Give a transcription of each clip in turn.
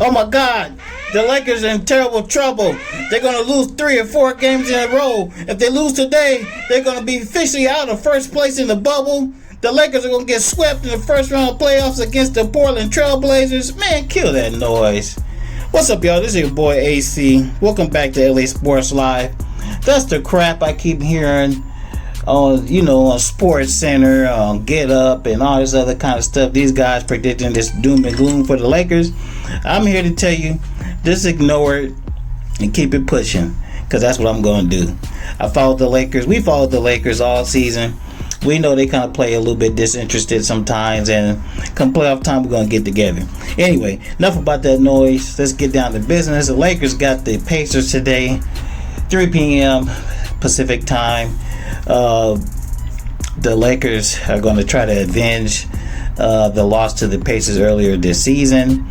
Oh my God, the Lakers are in terrible trouble. They're going to lose 3 or 4 games in a row. If they lose today, they're going to be officially out of first place in the bubble. The Lakers are going to get swept in the first round of playoffs against the Portland Trailblazers. Man, kill that noise. What's up, y'all? This is your boy AC. Welcome back to LA Sports Live. That's the crap I keep hearing on Sports Center, on Get Up, and all this other kind of stuff. These guys predicting this doom and gloom for the Lakers. I'm here to tell you, just ignore it and keep it pushing, because that's what I'm going to do. I followed the Lakers. We followed the Lakers all season. We know they kind of play a little bit disinterested sometimes, and come playoff time, we're going to get together. Anyway, enough about that noise. Let's get down to business. The Lakers got the Pacers today, 3 p.m. Pacific time. The Lakers are going to try to avenge the loss to the Pacers earlier this season.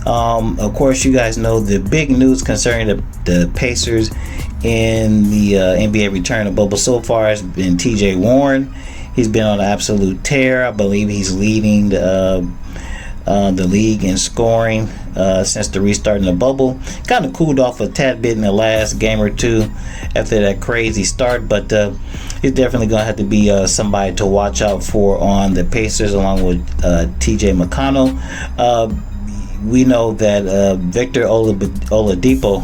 Of course, you guys know the big news concerning the Pacers in the NBA return of bubble so far has been TJ Warren. He's been on an absolute tear. I believe he's leading the league in scoring since the restart in the bubble. Kind of cooled off a tad bit in the last game or two after that crazy start, but he's definitely going to have to be somebody to watch out for on the Pacers, along with TJ McConnell. We know that Victor Oladipo,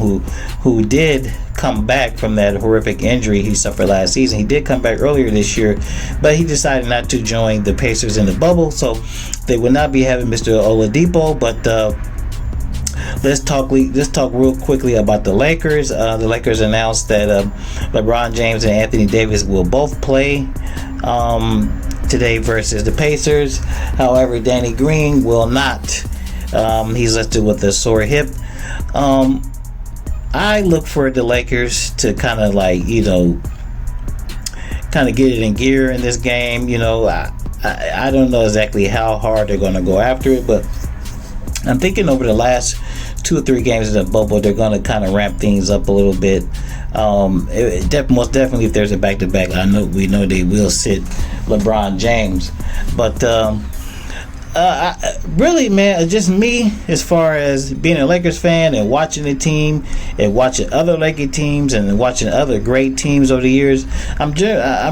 who did come back from that horrific injury he suffered last season. He did come back earlier this year, but he decided not to join the Pacers in the bubble, so they will not be having Mr. Oladipo. But let's talk real quickly about the Lakers. The Lakers announced that Lebron James and Anthony Davis will both play today versus the Pacers. However, Danny Green will not. He's listed with a sore hip. I look for the Lakers to kind of get it in gear in this game. I don't know exactly how hard they're going to go after it, but I'm thinking over the last 2 or 3 games in the bubble, they're going to kind of ramp things up a little bit. Most definitely, if there's a back-to-back, we know they will sit LeBron James, but really, man, just me, as far as being a Lakers fan and watching the team and watching other Lakers teams and watching other great teams over the years, I'm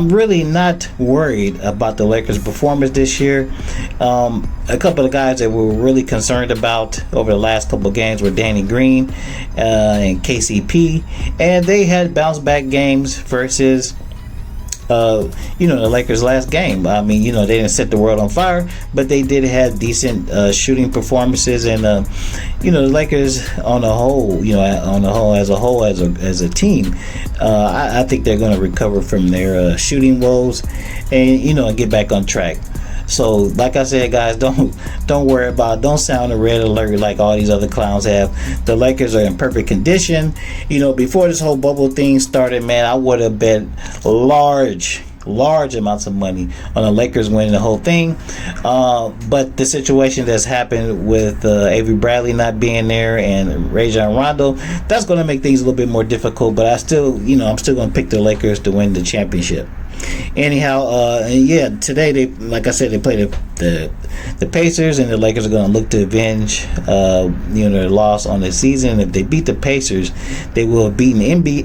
really not worried about the Lakers' performance this year. A couple of guys that we're really concerned about over the last couple of games were Danny Green and KCP, and they had bounce back games versus the Lakers' last game. I mean, they didn't set the world on fire, but they did have decent shooting performances, and the Lakers on a whole, as a team, I think they're going to recover from their shooting woes and get back on track. So, like I said, guys, don't sound a red alert like all these other clowns have. The Lakers are in perfect condition. Before this whole bubble thing started, man, I would have bet large amounts of money on the Lakers winning the whole thing. But the situation that's happened with Avery Bradley not being there and Rajon Rondo, that's going to make things a little bit more difficult. But I'm still going to pick the Lakers to win the championship. Anyhow, today they play the Pacers, and the Lakers are going to look to avenge their loss on the season. If they beat the Pacers, they will have beaten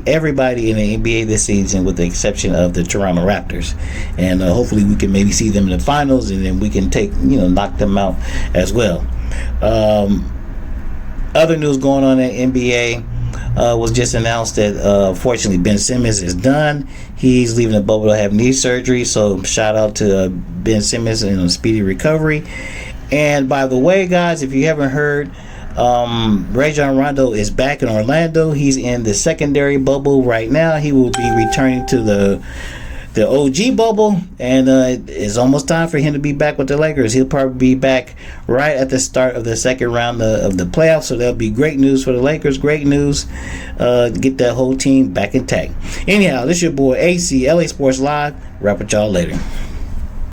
everybody in the NBA this season, with the exception of the Toronto Raptors. And hopefully we can maybe see them in the finals, and then we can knock them out as well. Other news going on in NBA. Was just announced that unfortunately Ben Simmons is done. He's leaving the bubble to have knee surgery, so shout out to Ben Simmons and speedy recovery. And by the way, guys, if you haven't heard, Rajon Rondo is back in Orlando. He's in the secondary bubble right now. He will be returning to the OG bubble, and it's almost time for him to be back with the Lakers. He'll probably be back right at the start of the second round of the playoffs, so that'll be great news for the Lakers. Great news to get that whole team back intact. Anyhow, this is your boy AC, LA Sports Live. Wrap with y'all later.